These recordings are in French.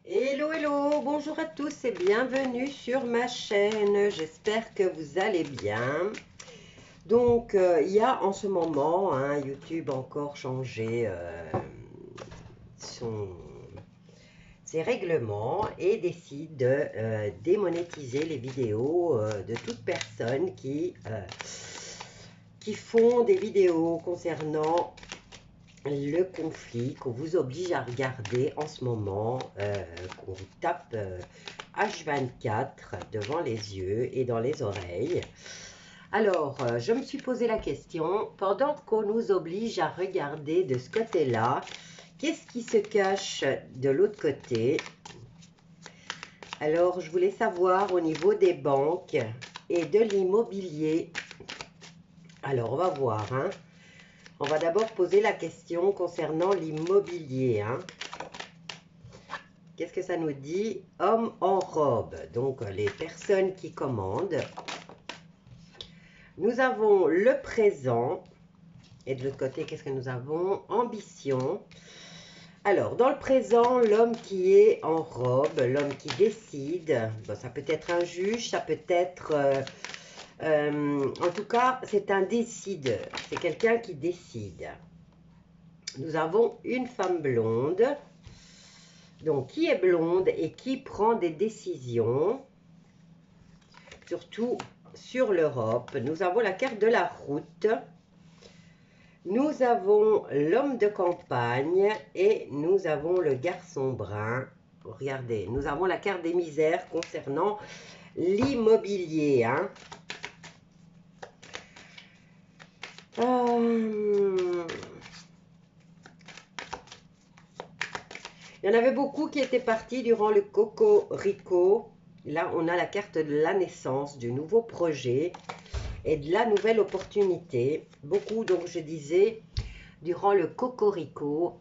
Hello, hello, bonjour à tous et bienvenue sur ma chaîne. J'espère que vous allez bien. Donc, il y a en ce moment, YouTube a encore changé son, ses règlements et décide de démonétiser les vidéos de toute personne qui font des vidéos concernant le conflit qu'on vous oblige à regarder en ce moment, qu'on vous tape H24 devant les yeux et dans les oreilles. Alors, je me suis posé la question, pendant qu'on nous oblige à regarder de ce côté-là, qu'est-ce qui se cache de l'autre côté? Alors, je voulais savoir au niveau des banques et de l'immobilier. Alors, on va voir, hein. On va d'abord poser la question concernant l'immobilier. Qu'est-ce que ça nous dit? Homme en robe, donc les personnes qui commandent. Nous avons le présent. Et de l'autre côté, qu'est-ce que nous avons? Ambition. Alors, dans le présent, l'homme qui est en robe, l'homme qui décide, bon, ça peut être un juge, ça peut être... en tout cas, c'est un décideur. C'est quelqu'un qui décide. Nous avons une femme blonde. Donc, qui est blonde et qui prend des décisions, surtout sur l'Europe. Nous avons la carte de la route. Nous avons l'homme de campagne et nous avons le garçon brun. Regardez, nous avons la carte des misères concernant l'immobilier. Il y en avait beaucoup qui étaient partis durant le Cocorico. Là, on a la carte de la naissance, du nouveau projet et de la nouvelle opportunité. Beaucoup, donc je disais, durant le Cocorico,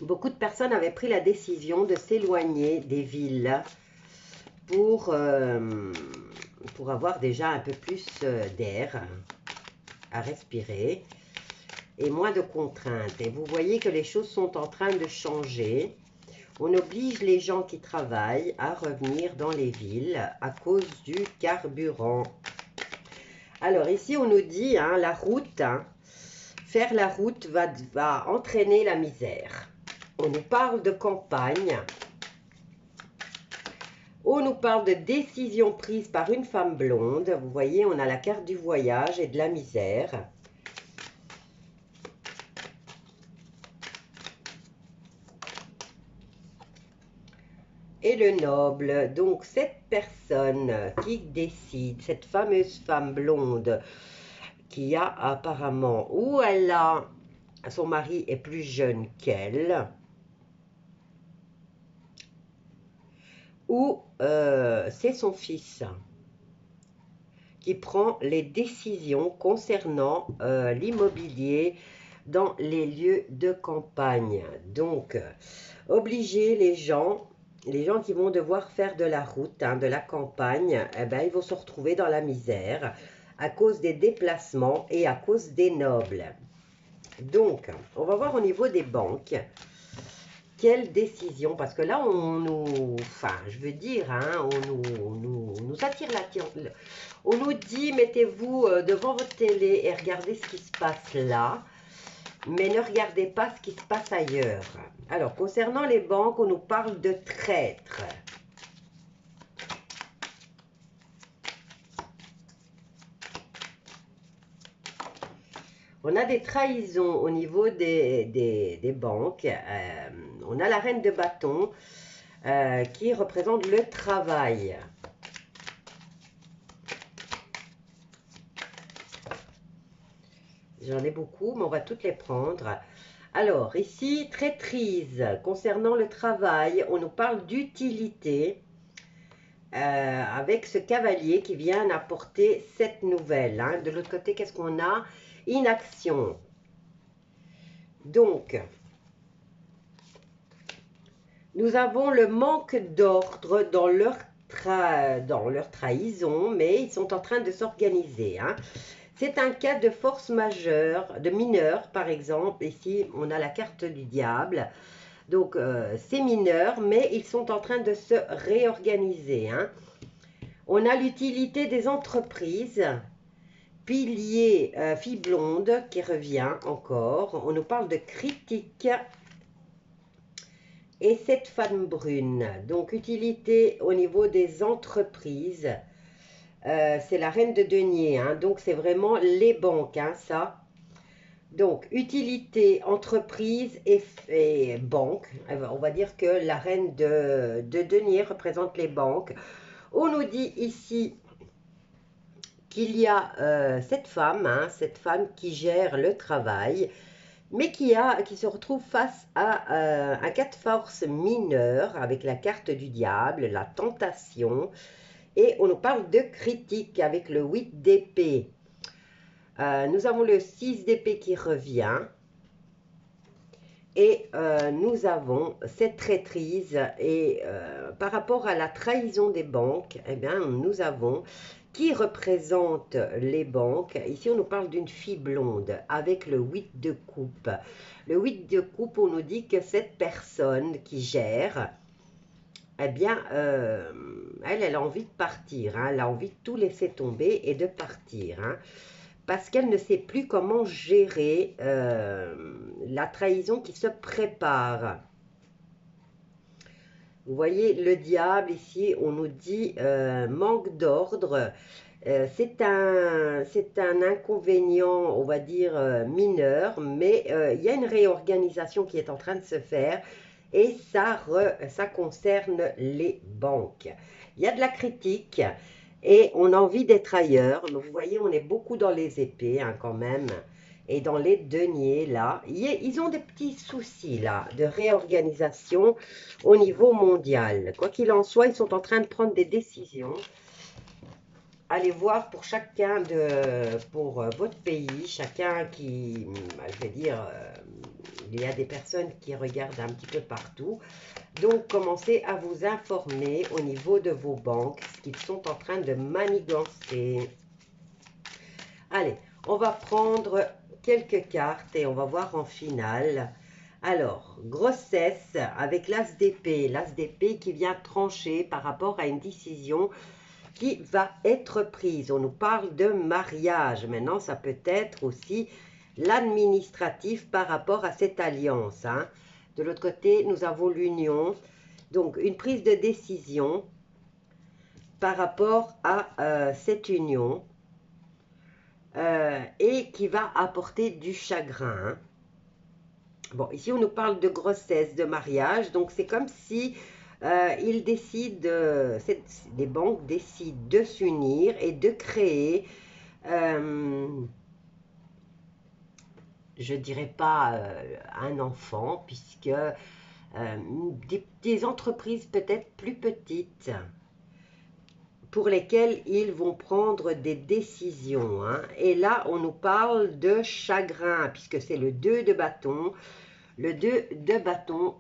beaucoup de personnes avaient pris la décision de s'éloigner des villes pour avoir déjà un peu plus d'air à respirer et moins de contraintes. Et vous voyez que les choses sont en train de changer. On oblige les gens qui travaillent à revenir dans les villes à cause du carburant. Alors ici, on nous dit, la route, faire la route va entraîner la misère. On nous parle de campagne. On nous parle de décision prise par une femme blonde. Vous voyez, on a la carte du voyage et de la misère. Et le noble, donc cette personne qui décide, cette fameuse femme blonde qui a apparemment, ou elle a, son mari est plus jeune qu'elle, ou c'est son fils qui prend les décisions concernant l'immobilier dans les lieux de campagne. Donc, obliger les gens qui vont devoir faire de la route, de la campagne, eh ben, ils vont se retrouver dans la misère à cause des déplacements et à cause des nobles. Donc, on va voir au niveau des banques, quelle décision, parce que là, on nous, enfin, je veux dire, on nous attire l'attention. On nous dit, mettez-vous devant votre télé et regardez ce qui se passe là, mais ne regardez pas ce qui se passe ailleurs. Alors, concernant les banques, on nous parle de traîtres. On a des trahisons au niveau des banques. On a la reine de bâton qui représente le travail. J'en ai beaucoup, mais on va toutes les prendre. Alors, ici, traîtrise. Concernant le travail, on nous parle d'utilité avec ce cavalier qui vient apporter cette nouvelle. De l'autre côté, qu'est-ce qu'on a? Inaction. Donc, nous avons le manque d'ordre dans leur trahison, mais ils sont en train de s'organiser. C'est un cas de force majeure, de mineur par exemple. Ici, on a la carte du diable. Donc, c'est mineur, mais ils sont en train de se réorganiser, hein. On a l'utilité des entreprises. Pilier, fille blonde qui revient encore. On nous parle de critique. Et cette femme brune. Donc, utilité au niveau des entreprises. C'est la reine de denier, hein. Donc, c'est vraiment les banques, hein, ça. Donc, utilité, entreprise et banque. On va dire que la reine de denier représente les banques. On nous dit ici qu'il y a cette femme, hein, cette femme qui gère le travail, mais qui se retrouve face à un cas de force mineur avec la carte du diable, la tentation, et on nous parle de critique avec le 8 d'épée. Nous avons le 6 d'épée qui revient. Et nous avons cette traîtrise et par rapport à la trahison des banques, eh bien, nous avons qui représente les banques. Ici, on nous parle d'une fille blonde avec le 8 de coupe. Le 8 de coupe, on nous dit que cette personne qui gère, eh bien, elle a envie de partir, hein, elle a envie de tout laisser tomber et de partir, hein, parce qu'elle ne sait plus comment gérer la trahison qui se prépare. Vous voyez, le diable, ici, on nous dit manque d'ordre. C'est un inconvénient, on va dire, mineur, mais il y a une réorganisation qui est en train de se faire et ça concerne les banques. Il y a de la critique et on a envie d'être ailleurs. Donc, vous voyez, on est beaucoup dans les épées, hein, quand même. Et dans les deniers, là, ils ont des petits soucis, là, de réorganisation au niveau mondial. Quoi qu'il en soit, ils sont en train de prendre des décisions. Allez voir pour chacun pour votre pays, chacun qui, je vais dire, il y a des personnes qui regardent un petit peu partout. Donc, commencez à vous informer au niveau de vos banques, ce qu'ils sont en train de manigancer. Allez, on va prendre quelques cartes et on va voir en finale. Alors, grossesse avec l'as d'épée qui vient trancher par rapport à une décision qui va être prise. On nous parle de mariage. Maintenant, ça peut être aussi l'administratif par rapport à cette alliance, hein. De l'autre côté, nous avons l'union. Donc, une prise de décision par rapport à cette union. Et qui va apporter du chagrin, hein. Bon, ici, on nous parle de grossesse, de mariage. Donc, c'est comme si ils décident, les banques décident de s'unir et de créer, je ne dirais pas un enfant, puisque des entreprises peut-être plus petites pour lesquelles ils vont prendre des décisions, hein. Et là, on nous parle de chagrin, puisque c'est le 2 de bâton. Le 2 de bâton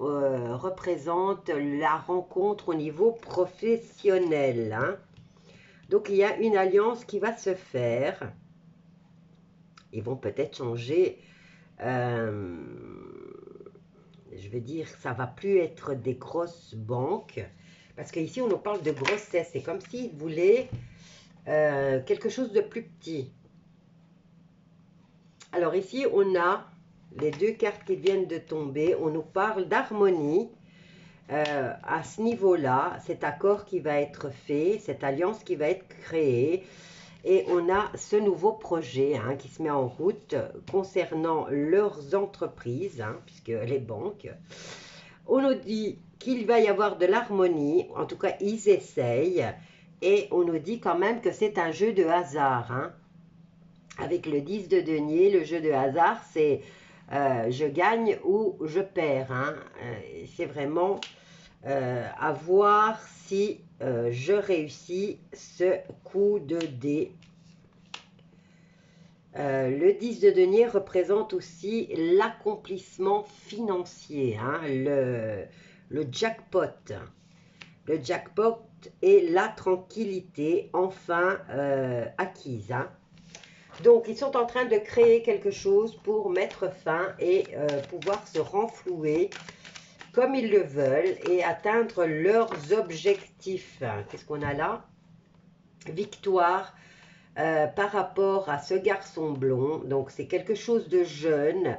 représente la rencontre au niveau professionnel, hein. Donc, il y a une alliance qui va se faire. Ils vont peut-être changer. Je veux dire, ça ne va plus être des grosses banques. Parce qu'ici, on nous parle de grossesse. C'est comme s'ils voulaient quelque chose de plus petit. Alors ici, on a les deux cartes qui viennent de tomber. On nous parle d'harmonie. À ce niveau-là, cet accord qui va être fait, cette alliance qui va être créée. Et on a ce nouveau projet, hein, qui se met en route concernant leurs entreprises, hein, puisque les banques. On nous dit qu'il va y avoir de l'harmonie, en tout cas ils essayent, et on nous dit quand même que c'est un jeu de hasard, hein. Avec le 10 de denier, le jeu de hasard, c'est je gagne ou je perds, hein. C'est vraiment à voir si je réussis ce coup de dé. Le 10 de denier représente aussi l'accomplissement financier, hein, le jackpot. Le jackpot est la tranquillité enfin acquise, hein. Donc, ils sont en train de créer quelque chose pour mettre fin et pouvoir se renflouer comme ils le veulent et atteindre leurs objectifs. Qu'est-ce qu'on a là? Victoire par rapport à ce garçon blond. Donc, c'est quelque chose de jeune.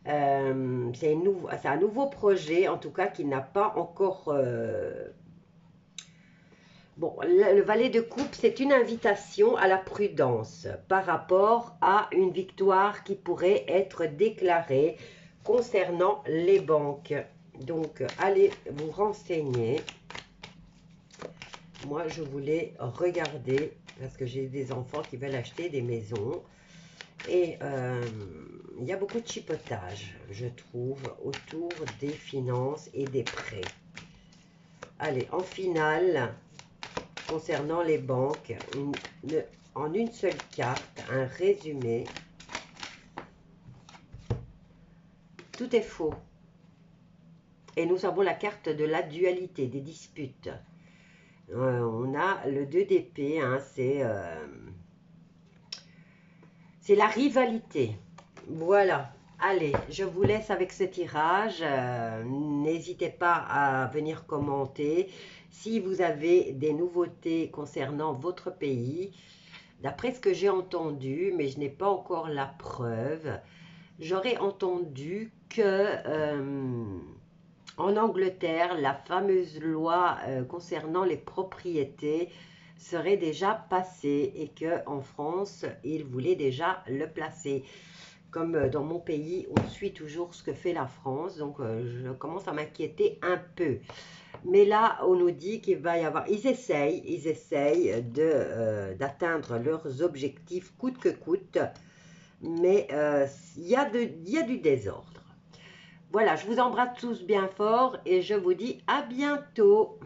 C'est un nouveau projet, en tout cas, qui n'a pas encore... Bon, le valet de coupe, c'est une invitation à la prudence par rapport à une victoire qui pourrait être déclarée concernant les banques. Donc, allez vous renseigner. Moi, je voulais regarder, parce que j'ai des enfants qui veulent acheter des maisons. Et il y a beaucoup de chipotage, je trouve, autour des finances et des prêts. Allez, en finale, concernant les banques, en une seule carte, un résumé. Tout est faux. Et nous avons la carte de la dualité, des disputes. On a le 2 d'épée, hein, c'est la rivalité. Voilà. Allez, je vous laisse avec ce tirage. N'hésitez pas à venir commenter si vous avez des nouveautés concernant votre pays. D'après ce que j'ai entendu, mais je n'ai pas encore la preuve, j'aurais entendu que en Angleterre, la fameuse loi concernant les propriétés serait déjà passée et qu'en France, ils voulaient déjà le placer. Comme dans mon pays, on suit toujours ce que fait la France, donc je commence à m'inquiéter un peu. Mais là, on nous dit qu'il va y avoir... Ils essayent d'atteindre leurs objectifs coûte que coûte, mais il y a du désordre. Voilà, je vous embrasse tous bien fort et je vous dis à bientôt.